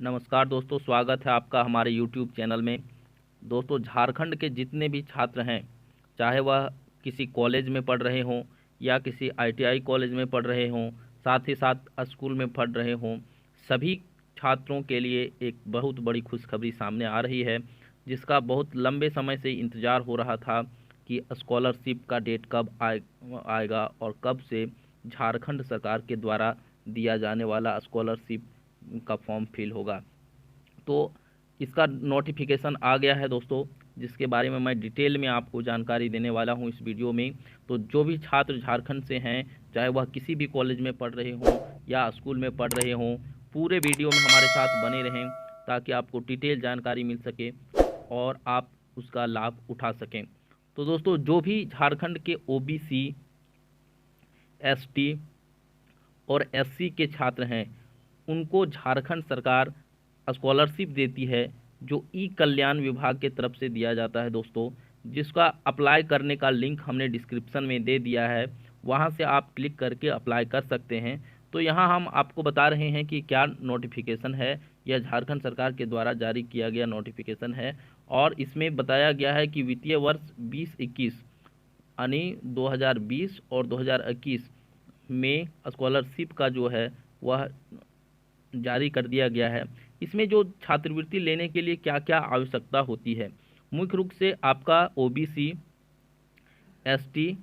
नमस्कार दोस्तों, स्वागत है आपका हमारे YouTube चैनल में। दोस्तों, झारखंड के जितने भी छात्र हैं, चाहे वह किसी कॉलेज में पढ़ रहे हों या किसी ITI कॉलेज में पढ़ रहे हों, साथ ही साथ स्कूल में पढ़ रहे हों, सभी छात्रों के लिए एक बहुत बड़ी खुशखबरी सामने आ रही है, जिसका बहुत लंबे समय से इंतज़ार हो रहा था कि स्कॉलरशिप का डेट कब आएगा और कब से झारखंड सरकार के द्वारा दिया जाने वाला स्कॉलरशिप का फॉर्म फिल होगा। तो इसका नोटिफिकेशन आ गया है दोस्तों, जिसके बारे में मैं डिटेल में आपको जानकारी देने वाला हूं इस वीडियो में। तो जो भी छात्र झारखंड से हैं, चाहे वह किसी भी कॉलेज में पढ़ रहे हों या स्कूल में पढ़ रहे हों, पूरे वीडियो में हमारे साथ बने रहें ताकि आपको डिटेल जानकारी मिल सके और आप उसका लाभ उठा सकें। तो दोस्तों, जो भी झारखंड के OBC, ST और SC के छात्र हैं, उनको झारखंड सरकार स्कॉलरशिप देती है, जो ई कल्याण विभाग के तरफ से दिया जाता है दोस्तों, जिसका अप्लाई करने का लिंक हमने डिस्क्रिप्शन में दे दिया है। वहां से आप क्लिक करके अप्लाई कर सकते हैं। तो यहां हम आपको बता रहे हैं कि क्या नोटिफिकेशन है। यह झारखंड सरकार के द्वारा जारी किया गया नोटिफिकेशन है और इसमें बताया गया है कि वित्तीय वर्ष 2021 यानी 2020 और 2021 में स्कॉलरशिप का जो है वह जारी कर दिया गया है। इसमें जो छात्रवृत्ति लेने के लिए क्या क्या आवश्यकता होती है, मुख्य रूप से आपका OBC, ST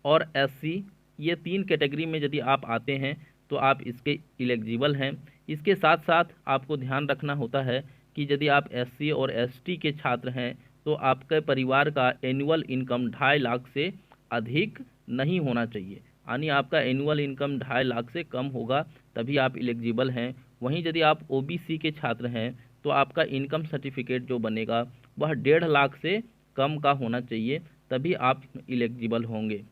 और SC, ये 3 कैटेगरी में यदि आप आते हैं तो आप इसके इलिजिबल हैं। इसके साथ साथ आपको ध्यान रखना होता है कि यदि आप SC और ST के छात्र हैं तो आपके परिवार का एनुअल इनकम 2.5 लाख से अधिक नहीं होना चाहिए, यानी आपका एनुअल इनकम 2.5 लाख से कम होगा तभी आप इलिजिबल हैं। वहीं यदि आप OBC के छात्र हैं तो आपका इनकम सर्टिफिकेट जो बनेगा वह 1.5 लाख से कम का होना चाहिए, तभी आप इलिजिबल होंगे।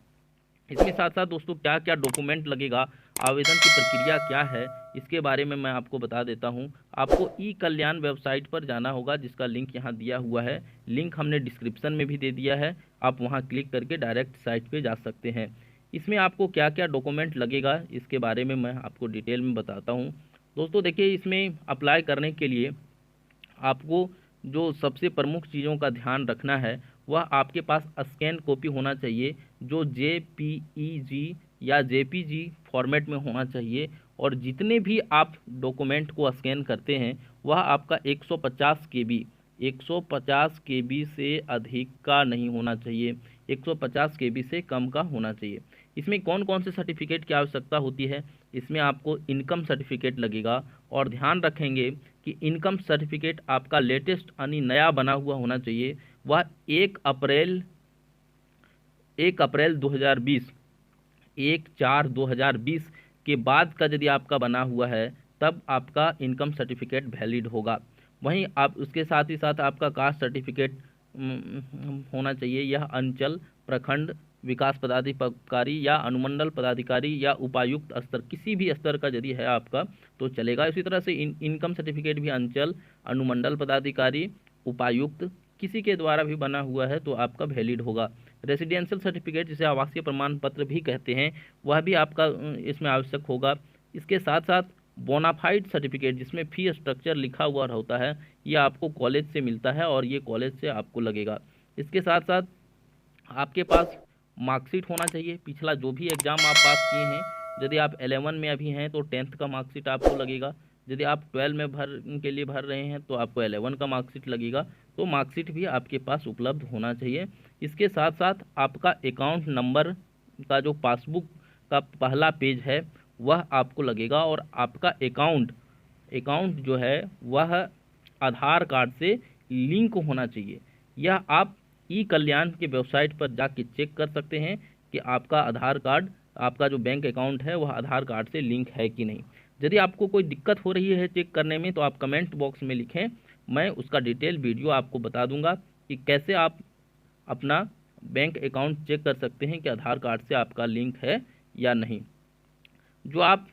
इसके साथ साथ दोस्तों, क्या क्या डॉक्यूमेंट लगेगा, आवेदन की प्रक्रिया क्या है, इसके बारे में मैं आपको बता देता हूं। आपको ई कल्याण वेबसाइट पर जाना होगा, जिसका लिंक यहां दिया हुआ है। लिंक हमने डिस्क्रिप्शन में भी दे दिया है, आप वहां क्लिक करके डायरेक्ट साइट पे जा सकते हैं। इसमें आपको क्या क्या डॉक्यूमेंट लगेगा, इसके बारे में मैं आपको डिटेल में बताता हूँ। दोस्तों देखिए, इसमें अप्लाई करने के लिए आपको जो सबसे प्रमुख चीज़ों का ध्यान रखना है, वह आपके पास स्कैन कॉपी होना चाहिए, जो JPEG या JPG फॉर्मेट में होना चाहिए। और जितने भी आप डॉक्यूमेंट को स्कैन करते हैं वह आपका 150 KB से अधिक का नहीं होना चाहिए, 150 KB से कम का होना चाहिए। इसमें कौन कौन से सर्टिफिकेट की आवश्यकता होती है, इसमें आपको इनकम सर्टिफिकेट लगेगा। और ध्यान रखेंगे कि इनकम सर्टिफिकेट आपका लेटेस्ट यानी नया बना हुआ होना चाहिए। वह 1 अप्रैल 2020, 1/4/2020 के बाद का यदि आपका बना हुआ है तब आपका इनकम सर्टिफिकेट वैलिड होगा। वहीं आप उसके साथ ही साथ आपका कास्ट सर्टिफिकेट होना चाहिए। यह अंचल, प्रखंड विकास पदाधिकारी या अनुमंडल पदाधिकारी या उपायुक्त स्तर, किसी भी स्तर का यदि है आपका तो चलेगा। इसी तरह से इनकम सर्टिफिकेट भी अंचल, अनुमंडल पदाधिकारी, उपायुक्त किसी के द्वारा भी बना हुआ है तो आपका वैलिड होगा। रेसिडेंशियल सर्टिफिकेट, जिसे आवासीय प्रमाण पत्र भी कहते हैं, वह भी आपका इसमें आवश्यक होगा। इसके साथ साथ बोनाफाइड सर्टिफिकेट, जिसमें फी स्ट्रक्चर लिखा हुआ होता है, ये आपको कॉलेज से मिलता है और ये कॉलेज से आपको लगेगा। इसके साथ साथ आपके पास मार्कशीट होना चाहिए, पिछला जो भी एग्ज़ाम आप पास किए हैं। यदि आप 11 में अभी हैं तो 10th का मार्कशीट आपको लगेगा। यदि आप 12 में के लिए भर रहे हैं तो आपको 11 का मार्कशीट लगेगा। तो मार्कशीट भी आपके पास उपलब्ध होना चाहिए। इसके साथ साथ आपका अकाउंट नंबर का जो पासबुक का पहला पेज है वह आपको लगेगा। और आपका अकाउंट जो है वह आधार कार्ड से लिंक होना चाहिए। यह आप ई कल्याण के वेबसाइट पर जाके चेक कर सकते हैं कि आपका आधार कार्ड, आपका जो बैंक अकाउंट है वह आधार कार्ड से लिंक है कि नहीं। यदि आपको कोई दिक्कत हो रही है चेक करने में तो आप कमेंट बॉक्स में लिखें, मैं उसका डिटेल वीडियो आपको बता दूंगा कि कैसे आप अपना बैंक अकाउंट चेक कर सकते हैं कि आधार कार्ड से आपका लिंक है या नहीं। जो आप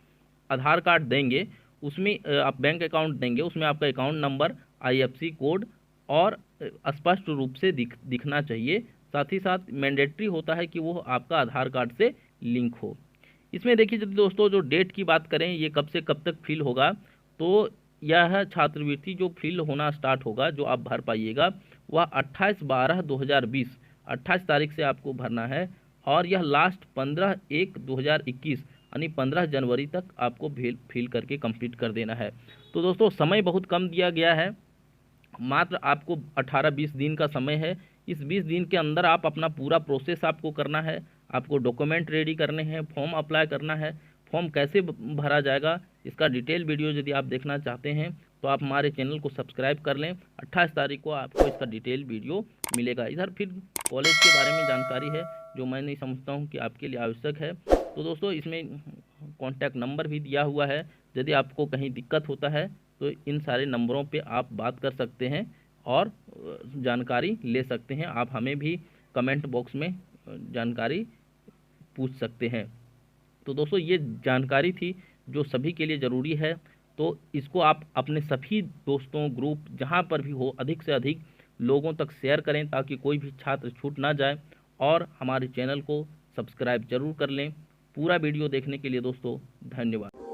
आधार कार्ड देंगे उसमें आप बैंक अकाउंट देंगे, उसमें आपका अकाउंट नंबर, IFSC कोड और स्पष्ट रूप से दिखना चाहिए। साथ ही साथ मैंडेटरी होता है कि वो आपका आधार कार्ड से लिंक हो। इसमें देखिए दोस्तों, जो डेट की बात करें, ये कब से कब तक फिल होगा, तो यह छात्रवृत्ति जो फिल होना स्टार्ट होगा, जो आप भर पाइएगा, वह 28/12/2020 28 तारीख से आपको भरना है और यह लास्ट 15/1/2021 यानी 15 जनवरी तक आपको फिल करके कंप्लीट कर देना है। तो दोस्तों समय बहुत कम दिया गया है, मात्र आपको 18-20 दिन का समय है। इस 20 दिन के अंदर आप अपना पूरा प्रोसेस आपको करना है, आपको डॉक्यूमेंट रेडी करने हैं, फॉर्म अप्लाई करना है। फॉर्म कैसे भरा जाएगा इसका डिटेल वीडियो यदि आप देखना चाहते हैं तो आप हमारे चैनल को सब्सक्राइब कर लें। 28 तारीख को आपको इसका डिटेल वीडियो मिलेगा। इधर फिर कॉलेज के बारे में जानकारी है जो मैं नहीं समझता हूँ कि आपके लिए आवश्यक है। तो दोस्तों इसमें कॉन्टैक्ट नंबर भी दिया हुआ है, यदि आपको कहीं दिक्कत होता है तो इन सारे नंबरों पे आप बात कर सकते हैं और जानकारी ले सकते हैं। आप हमें भी कमेंट बॉक्स में जानकारी पूछ सकते हैं। तो दोस्तों ये जानकारी थी जो सभी के लिए ज़रूरी है, तो इसको आप अपने सभी दोस्तों, ग्रुप जहाँ पर भी हो, अधिक से अधिक लोगों तक शेयर करें ताकि कोई भी छात्र छूट ना जाए, और हमारे चैनल को सब्सक्राइब जरूर कर लें। पूरा वीडियो देखने के लिए दोस्तों धन्यवाद।